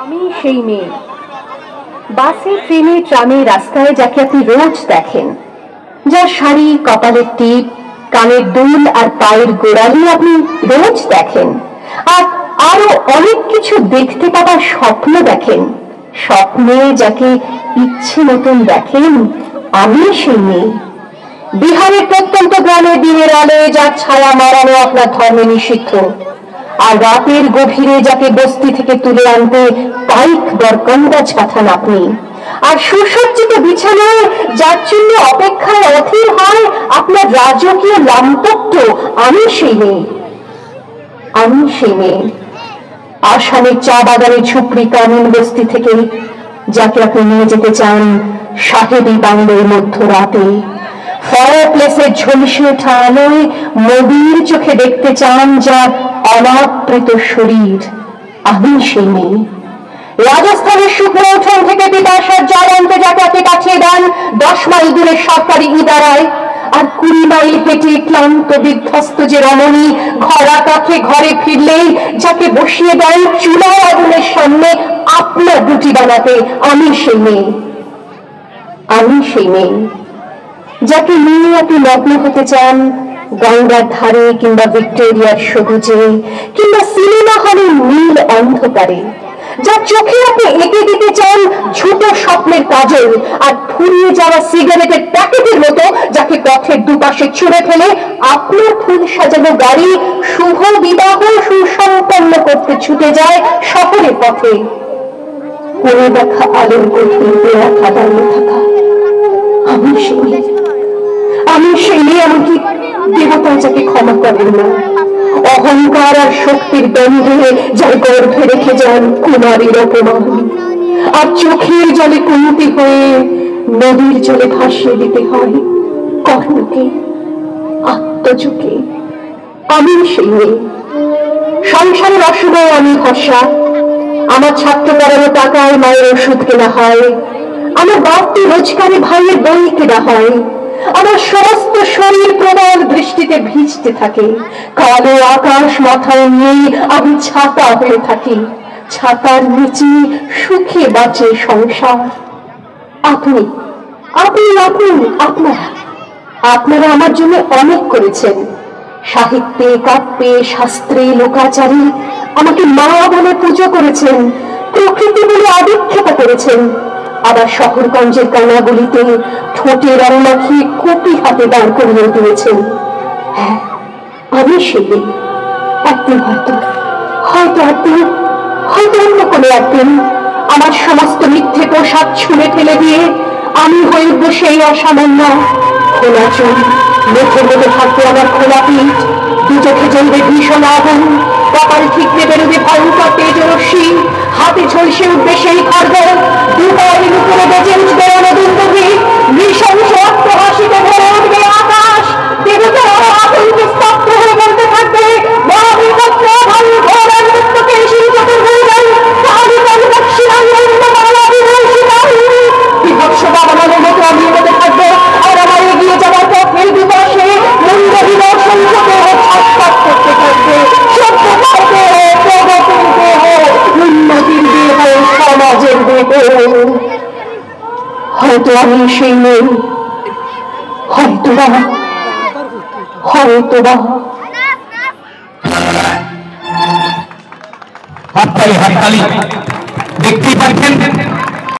আমি সেই মেয়ে, বাসে ট্রেনে ট্রামে রাস্তায় যাকে আপনি রোজ দেখেন, যার শাড়ি, কপালের টিপ, কানের দুল আর পায়ের গোড়ালি আপনি রোজ দেখেন, আর আরো অনেক কিছু দেখতে পাওয়ার স্বপ্ন দেখেন। স্বপ্নে যাকে ইচ্ছে মতন দেখেন, আমি সেই মেয়ে। বিহারের প্রত্যন্ত গ্রামে দিনের আলোয় যার ছায়া মারানো আপনার ধর্মে নিষিদ্ধ, আর রাতের গভীরে যাকে বস্তি থেকে তুলে আনতে পাইক বরকন্দাজ পাঠান আপনি, আর সুসজ্জিত বিছানায় যার জন্য অপেক্ষায় অধীর হয় আপনার রাজকীয় লাম্পট্য, আমি সেই মেয়ে। আমি সেই মেয়ে। আসামের চা বাগানের ঝুপড়ি কামিন বস্তি থেকে যাকে আপনি নিয়ে যেতে চান সাহেবী বাংলোর মধ্যরাতে, ফায়ার প্লেসের ঝলসে ওঠা আলোয় নদীর চোখে দেখতে চান যার অনাবৃত শরীর, আমি সেই মেয়ে। রাজস্থানের শুকনো উঠোন থেকে পিপাসার জল আনতে যাকে আপনি পাঠিয়ে দেন 10 মাইল দূরের সরকারি ইদারায়, আর 20 মাইল হেঁটে ক্লান্ত বিধ্বস্ত যে রমণী ঘরা কাঠে ঘরে ফিরলেই যাকে বসিয়ে দেন চুলার আগুনের সামনে আপনার রুটি বানাতে, আমি সেই মেয়ে। আমি সেই মেয়ে যাকে নিয়ে আপনি মগ্ন হতে চান গঙ্গার ধারে কিংবা ভিক্টোরিয়ার সবুজে কিংবা সিনেমা হলের নীল অন্ধকারে, যার চোখে আপনি এঁকে দিতে চান ছোট স্বপ্নের কাজল, আর ফুরিয়ে যাওয়া সিগারেটের প্যাকেটের মতো যাকে পথের দুপাশে ছুঁড়ে ফেলে আপনার ফুল সাজানো গাড়ি শুভ বিবাহ সুসম্পন্ন করতে ছুটে যায় শহরের পথে। করে দেখা আলোর গভীর রাখা দাঁড়িয়ে থাকা, আমি সেই। আমি সেই এমনকি দেবতা যাকে ক্ষমা করেন না, অহংকার আর শক্তির দ্বন্দ্বে যার গর্ভে রেখে যান কুমারীর অপমান, আর চোখের জলে কুমতি হয়ে নদীর জলে ভাসিয়ে দিতে হয় কর্ণকে, আত্মযোগে। আমি সেই মেয়ে। সংসারের অসময়ে আমি ভরসা, আমার ছাত্র পড়ানো টাকায় মায়ের ওষুধ কেনা হয়, আমার বাড়তি রোজগারে ভাইয়ের বই কেনা হয়, আমার সমস্ত শরীর প্রবল বৃষ্টিতে ভিজতে থাকে, কালো আকাশ মাথায় নিয়ে আমি ছাতা হয়ে থাকি, ছাতার নিচে সুখে বাঁচে সংসার। আপনি আপনি আপনি আপনারা আপনারা আমার জন্য অনেক করেছেন, সাহিত্যে, কাব্যে, শাস্ত্রে, লোকাচারে আমাকে মা বলে পুজো করেছেন, প্রকৃতি বলে আবিক্ষেপা করেছেন, আবার শহরগঞ্জের কানাগুলিতে ঠোঁটে রং মাখিয়ে কপি হাতে দাঁড় করিয়ে দিয়েছেন। হ্যাঁ, আমি সেই। একদিন হয়তো অন্য কোনো একদিন আমার সমস্ত মিথ্যে পোশাক ছুঁড়ে ফেলে দিয়ে আমি হয়ে উঠবো সেই অসামান্য। খোলা চুল, মুখের মধ্যে থাকবে আমার খোলা পিঠ, দু চোখে জ্বলবে ভীষণ আগুন, কপাল ঠিকরে বেরোবে ভয়ঙ্কর তেজ রশ্মি, হাতে ঝলসে উঠবে সেই খড়গ, দুপায়ের উপরে বেজে উঠবে অনদুন্দুভি, নৃশংস অট্টহাসিতে ভরে উঠবে আকাশ, দেবতারা আতঙ্কে স্তব্ধ হয়ে বলতে থাকবে মহাবিপত্র ভারী ঘোর নৃত্যকে শিল্পকে ভুলবেন তাহলে বিভৎস বাবানের মতো আমি এগোতে থাকবো, আর আমার এগিয়ে যাওয়ার পথের দুপাশে মন্দির সংখ্যকে ছটফট করতে থাকবে সভ্যতার দেহ, প্রগতির দেহ, উন্নতির দেহ, সমাজের দেহ। হয়তো আমি সেই নেই, হয়তোবা হাততালি হাততালি দেখতেই পাচ্ছেন